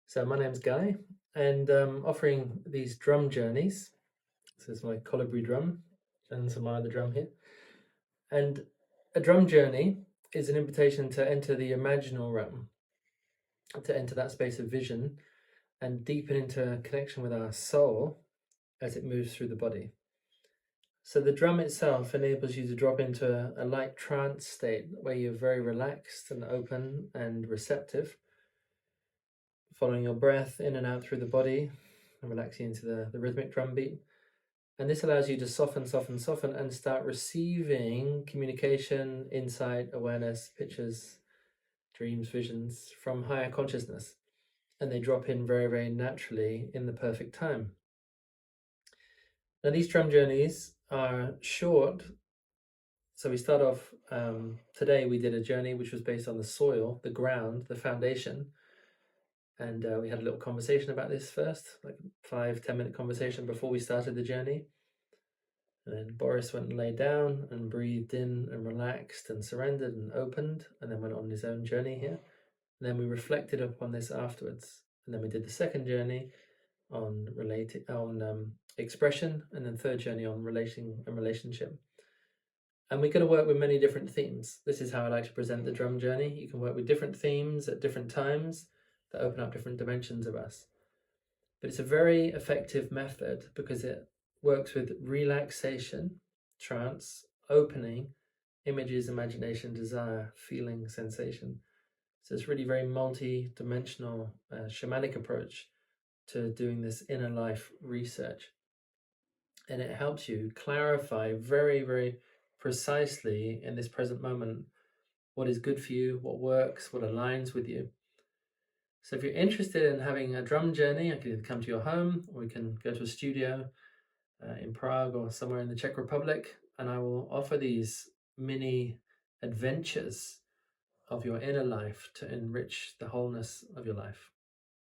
So my name's Guy, and offering these drum journeys. This is my Colibri drum, and some other drum here. And a drum journey is an invitation to enter the imaginal realm, to enter that space of vision, and deepen into connection with our soul as it moves through the body. So the drum itself enables you to drop into a light trance state where you're very relaxed and open and receptive, following your breath in and out through the body and relaxing into the rhythmic drum beat. And this allows you to soften and start receiving communication, insight, awareness, pictures, dreams, visions from higher consciousness. And they drop in very, very naturally in the perfect time. Now, these drum journeys are short. So we start off, today we did a journey which was based on the soil, the ground, the foundation. And we had a little conversation about this first, like 5-10 minute conversation before we started the journey. And then Boris went and lay down and breathed in and relaxed and surrendered and opened, and then went on his own journey here. And then we reflected upon this afterwards. And then we did the second journey on expression, and then third journey on relation and relationship. And we're going to work with many different themes. This is how I like to present the drum journey. You can work with different themes at different times that open up different dimensions of us. But it's a very effective method because it works with relaxation, trance, opening, images, imagination, desire, feeling, sensation. So it's really very multi-dimensional shamanic approach to doing this inner life research. And it helps you clarify very, very precisely in this present moment what is good for you, what works, what aligns with you. So if you're interested in having a drum journey, I can either come to your home or we can go to a studio in Prague or somewhere in the Czech Republic, and I will offer these mini adventures of your inner life to enrich the wholeness of your life.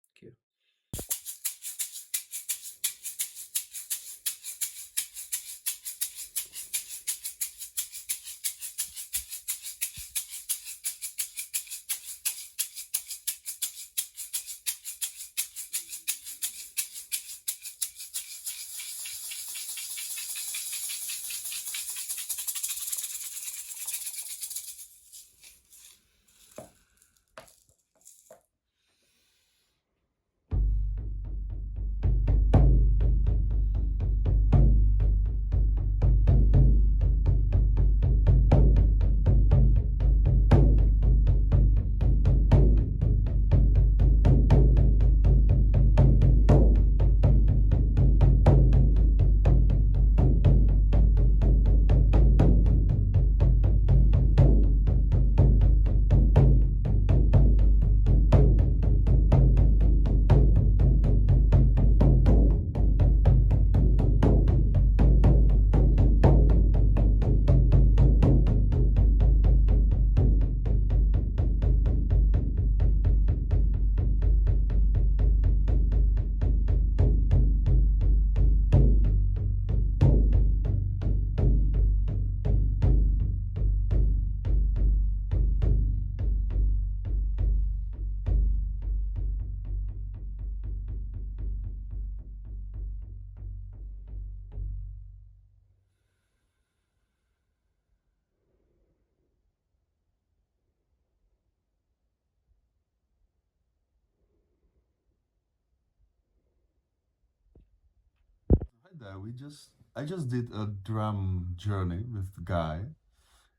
Thank you. Hi there. I just did a drum journey with Guy,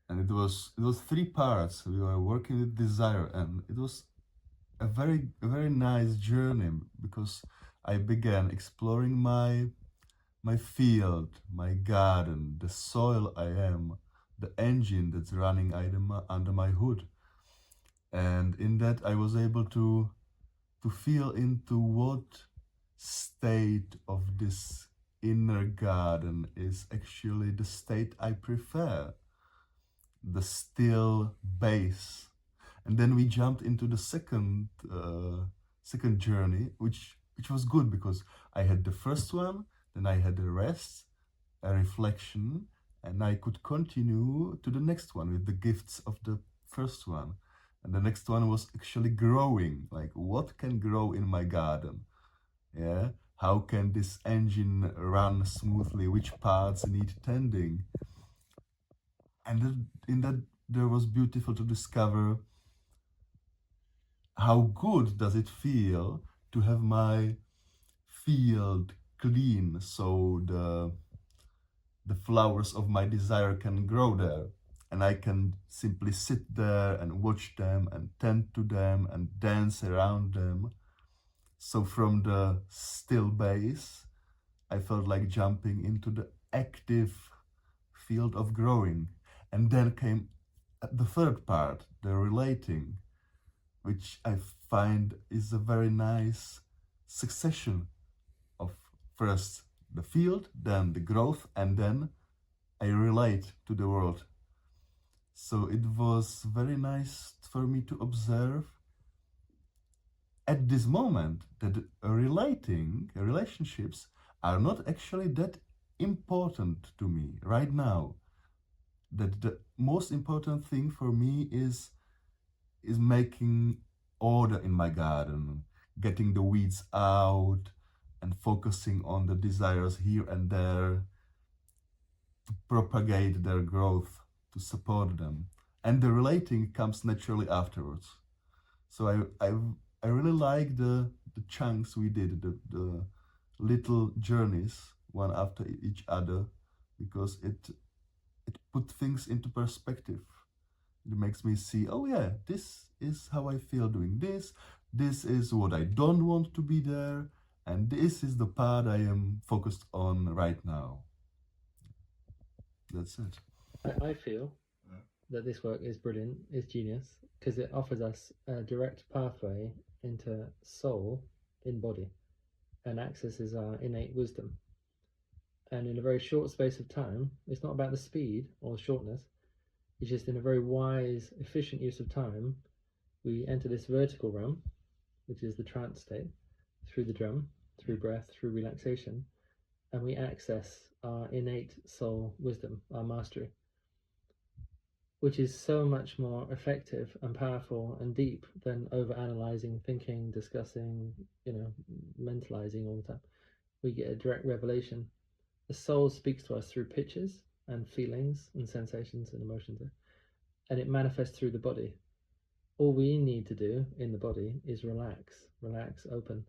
and it was 3 parts. We were working with desire, and it was a very nice journey because I began exploring my field, my garden, the soil I am, the engine that's running under my hood, and in that I was able to feel into what state of this inner garden is actually the state I prefer, the still base. And then we jumped into the second journey, which was good because I had the first one, then I had a rest, a reflection, and I could continue to the next one with the gifts of the first one. And the next one was actually growing, like what can grow in my garden? Yeah, how can this engine run smoothly? Which parts need tending? And in that, there was beautiful to discover how good does it feel to have my field clean, so the flowers of my desire can grow there, and I can simply sit there and watch them and tend to them and dance around them. So from the still base, I felt like jumping into the active field of growing. And then came the third part, the relating, which I find is a very nice succession of first the field, then the growth, and then I relate to the world. So it was very nice for me to observe at this moment that relationships are not actually that important to me right now. That the most important thing for me is making order in my garden, getting the weeds out and focusing on the desires here and there to propagate their growth, to support them. And the relating comes naturally afterwards. So I really like the chunks we did, the little journeys one after each other, because it put things into perspective. It makes me see, oh yeah, this is how I feel doing this. This is what I don't want to be there, and this is the part I am focused on right now. That's it. I feel that this work is brilliant, is genius, because it offers us a direct pathway into soul in body and accesses our innate wisdom. And in a very short space of time, it's not about the speed or shortness, it's just in a very wise, efficient use of time, we enter this vertical realm, which is the trance state, through the drum, through breath, through relaxation, and we access our innate soul wisdom, our mastery, which is so much more effective and powerful and deep than over-analyzing, thinking, discussing, mentalizing all the time. We get a direct revelation. The soul speaks to us through pictures and feelings and sensations and emotions, and it manifests through the body. All we need to do in the body is relax, open,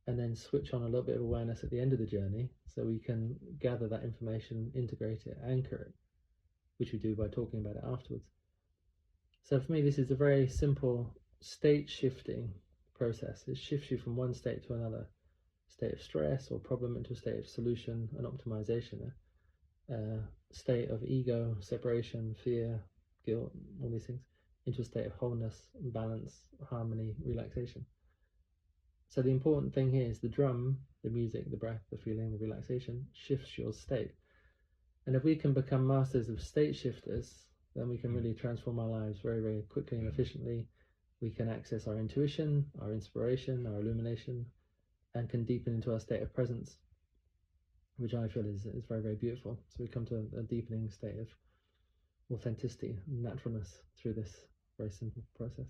and then switch on a little bit of awareness at the end of the journey so we can gather that information, integrate it, anchor it, which we do by talking about it afterwards. So for me, this is a very simple state shifting process. It shifts you from one state to another, state of stress or problem into a state of solution and optimization, state of ego, separation, fear, guilt, all these things, into a state of wholeness, balance, harmony, relaxation. So the important thing here is the drum, the music, the breath, the feeling, the relaxation shifts your state. And if we can become masters of state shifters, then we can really transform our lives very, very quickly and efficiently. We can access our intuition, our inspiration, our illumination, and can deepen into our state of presence, which I feel is very, very beautiful. So we come to a deepening state of authenticity, naturalness through this very simple process.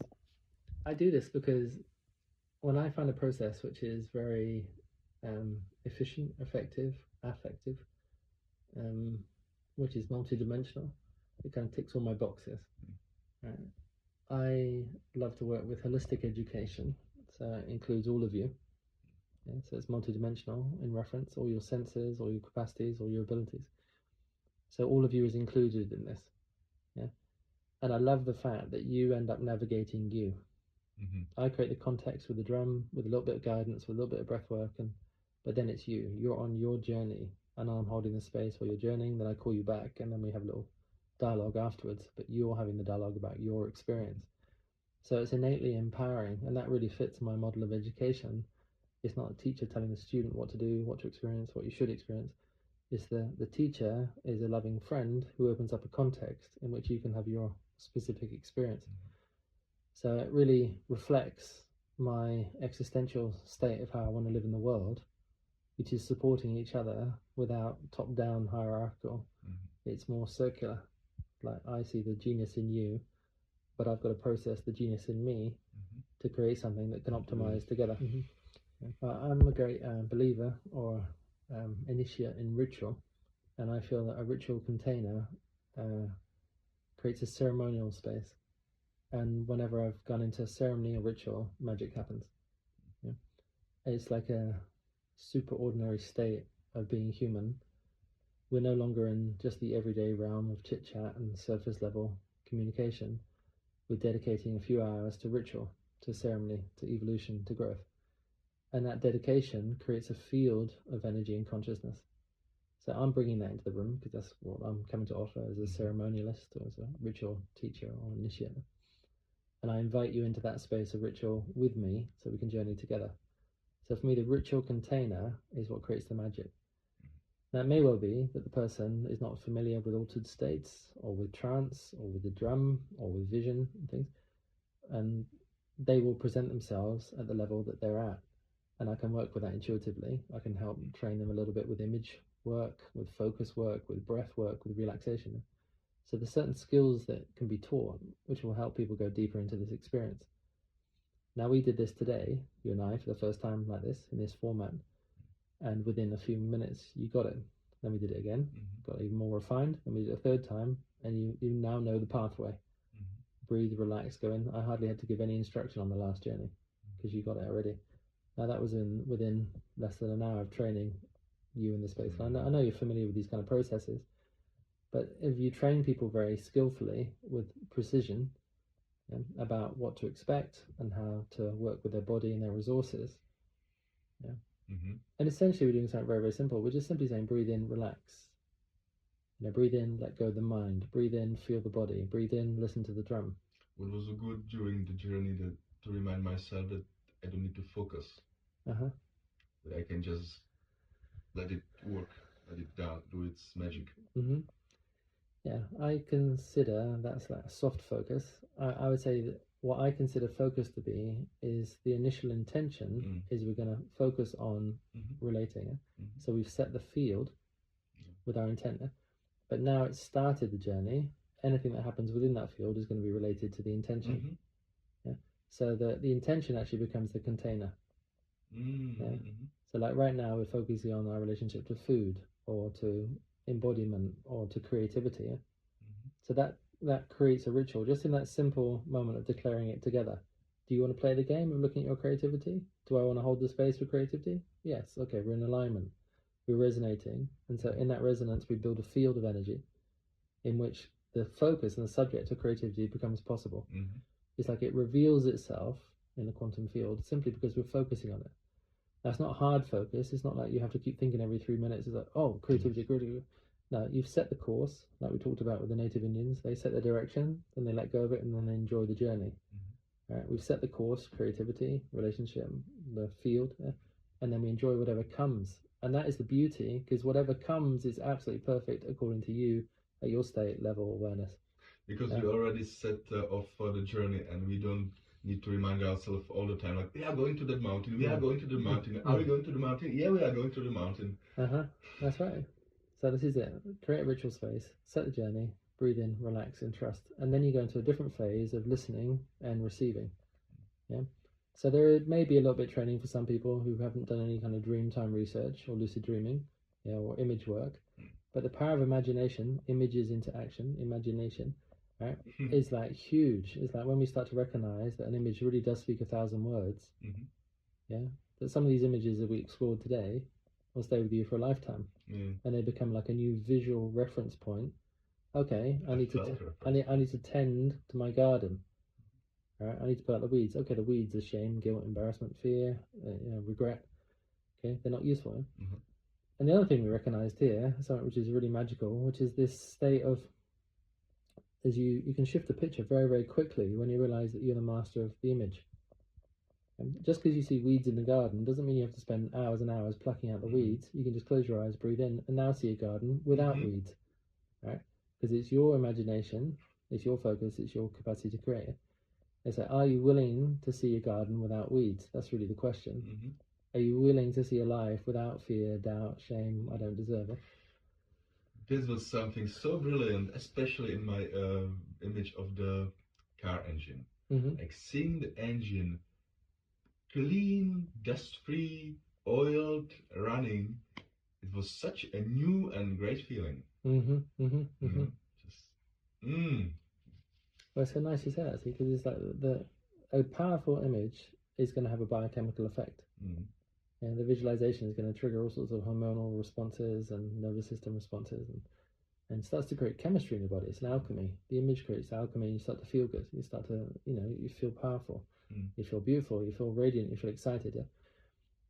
I do this because when I find a process which is very efficient, effective, affective, which is multidimensional, it kind of ticks all my boxes. Right? I love to work with holistic education, so it includes all of you. Yeah, so it's multidimensional in reference, all your senses, all your capacities, all your abilities. So all of you is included in this. Yeah, and I love the fact that you end up navigating you. I create the context with the drum, with a little bit of guidance, with a little bit of breath work, but then it's you. You're on your journey, and I'm holding the space while you're journeying. Then I call you back, and then we have a little dialogue afterwards. But you're having the dialogue about your experience. So it's innately empowering, and that really fits my model of education. It's not a teacher telling the student what to do, what to experience, what you should experience. It's the teacher is a loving friend who opens up a context in which you can have your specific experience. So it really reflects my existential state of how I want to live in the world, which is supporting each other without top-down hierarchical. It's more circular. Like I see the genius in you, but I've got to process the genius in me to create something that can optimize together. I'm a great believer or initiate in ritual, and I feel that a ritual container creates a ceremonial space, and whenever I've gone into a ceremony or ritual, magic happens. It's like a super ordinary state of being human. We're no longer in just the everyday realm of chit chat and surface level communication. We're dedicating a few hours to ritual, to ceremony, to evolution, to growth. And that dedication creates a field of energy and consciousness. So I'm bringing that into the room because that's what I'm coming to offer as a ceremonialist or as a ritual teacher or initiator. And I invite you into that space of ritual with me so we can journey together. So for me, the ritual container is what creates the magic. Now, it may well be that the person is not familiar with altered states or with trance or with the drum or with vision and things, and they will present themselves at the level that they're at. And I can work with that intuitively. I can help train them a little bit with image work, with focus work, with breath work, with relaxation. So there's certain skills that can be taught, which will help people go deeper into this experience. Now, we did this today, you and I, for the first time like this, in this format, and within a few minutes, you got it. Then we did it again, got even more refined, then we did it a third time, and you now know the pathway. Breathe, relax, go in. I hardly had to give any instruction on the last journey, because you got it already. Now, that was within less than an hour of training you in the space. I know you're familiar with these kind of processes, but if you train people very skillfully with precision, about what to expect and how to work with their body and their resources. And essentially we're doing something very, very simple. We're just simply saying breathe in, relax. Breathe in, let go of the mind. Breathe in, feel the body. Breathe in, listen to the drum. What was good during the journey to remind myself that I don't need to focus. That I can just let it work, let it do its magic. Yeah, I consider that's like a soft focus. I would say that what I consider focus to be is the initial intention is we're going to focus on relating. So we've set the field with our intent, but now it's started the journey. Anything that happens within that field is going to be related to the intention. So the intention actually becomes the container. So like right now we're focusing on our relationship to food or to embodiment or to creativity. So that creates a ritual just in that simple moment of declaring it together. Do you want to play the game of looking at your creativity? Do I want to hold the space for creativity? Yes. Okay, we're in alignment, we're resonating, and so in that resonance we build a field of energy in which the focus and the subject of creativity becomes possible. It's like it reveals itself in the quantum field simply because we're focusing on it. That's not hard focus. It's not like you have to keep thinking every 3 minutes. It's like, oh, creativity. No, you've set the course, like we talked about with the native Indians. They set the direction, then they let go of it, and then they enjoy the journey. Right? We've set the course, creativity, relationship, the field, and then we enjoy whatever comes. And that is the beauty, because whatever comes is absolutely perfect according to you at your state, level, awareness. Because we already set off for the journey, and we don't need to remind ourselves all the time, like, we are going to that mountain, we are going to the mountain. Are we going to the mountain? Yeah, we are going to the mountain. That's right. So this is it. Create a ritual space, set the journey, breathe in, relax, and trust. And then you go into a different phase of listening and receiving. So there may be a little bit of training for some people who haven't done any kind of dream time research or lucid dreaming, or image work. But the power of imagination, images into action, imagination, right, is like huge. It's like when we start to recognize that an image really does speak 1,000 words. That some of these images that we explored today will stay with you for a lifetime, and they become like a new visual reference point. Okay, I need to tend to my garden. All right, I need to pull out the weeds. Okay, the weeds are shame, guilt, embarrassment, fear, regret. Okay, they're not useful. And the other thing we recognized here, something which is really magical, which is this state of, is you can shift the picture very, very quickly when you realize that you're the master of the image. And just because you see weeds in the garden doesn't mean you have to spend hours and hours plucking out the weeds. You can just close your eyes, breathe in, and now see a garden without weeds, right? Because it's your imagination, it's your focus, it's your capacity to create. They say, are you willing to see a garden without weeds? That's really the question. Are you willing to see a life without fear, doubt, shame, I don't deserve it? This was something so brilliant, especially in my image of the car engine. Mm-hmm. Like seeing the engine clean, dust-free, oiled, running. It was such a new and great feeling. Mm-hmm. Mm-hmm. Mm-hmm. Well, it's so nice you say that, because it's like a powerful image is going to have a biochemical effect. And the visualization is going to trigger all sorts of hormonal responses and nervous system responses, and starts to create chemistry in your body. It's an alchemy. The image creates alchemy. You start to feel good. You start to, you feel powerful. You feel beautiful. You feel radiant. You feel excited. Yeah.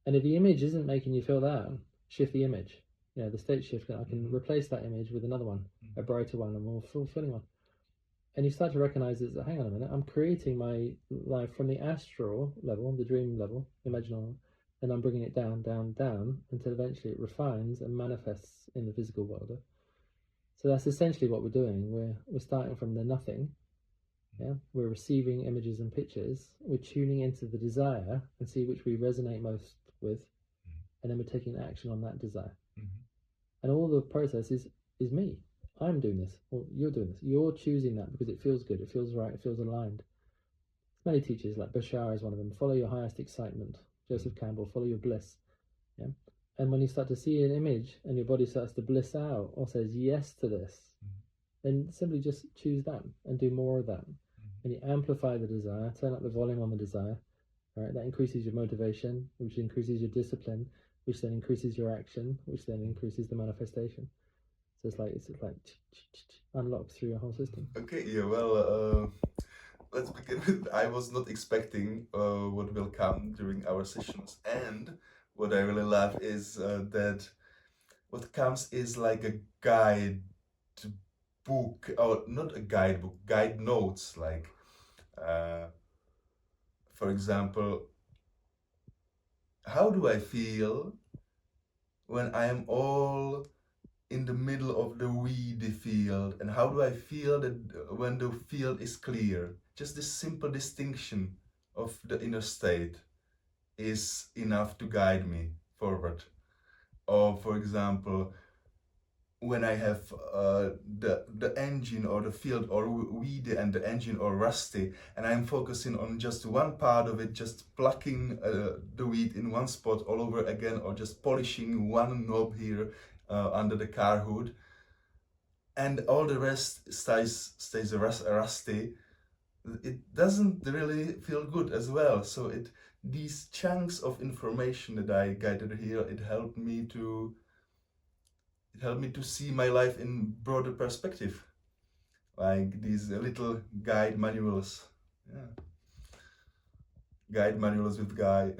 And if the image isn't making you feel that, shift the image. The state shift. I can replace that image with another one, a brighter one, a more fulfilling one. And you start to recognize that, hang on a minute, I'm creating my life from the astral level, the dream level, imaginal, and I'm bringing it down, down, down, until eventually it refines and manifests in the physical world. So that's essentially what we're doing. We're starting from the nothing. Yeah, we're receiving images and pictures. We're tuning into the desire and see which we resonate most with, and then we're taking action on that desire. And all the process is me. I'm doing this, or you're doing this. You're choosing that because it feels good, it feels right, it feels aligned. Many teachers, like Bashar is one of them, follow your highest excitement. Joseph Campbell, follow your bliss. Yeah. And when you start to see an image and your body starts to bliss out or says yes to this, then simply just choose that and do more of that. And you amplify the desire, turn up the volume on the desire. Right? That increases your motivation, which increases your discipline, which then increases your action, which then increases the manifestation. So it's like unlocks through your whole system. Okay, yeah, well, let's begin with, I was not expecting what will come during our sessions, and what I really love is that what comes is like a guide book, or not a guidebook, guide notes, like for example, how do I feel when I am all in the middle of the weedy field, and how do I feel that when the field is clear? Just this simple distinction of the inner state is enough to guide me forward. Or for example, when I have the engine or the field or weedy and the engine or rusty, and I'm focusing on just one part of it, just plucking the weed in one spot all over again, or just polishing one knob here under the car hood, and all the rest stays rusty, it doesn't really feel good as well. So these chunks of information that I gathered here, it helped me to see my life in broader perspective, like these little guide manuals. Yeah, guide manuals with Guy.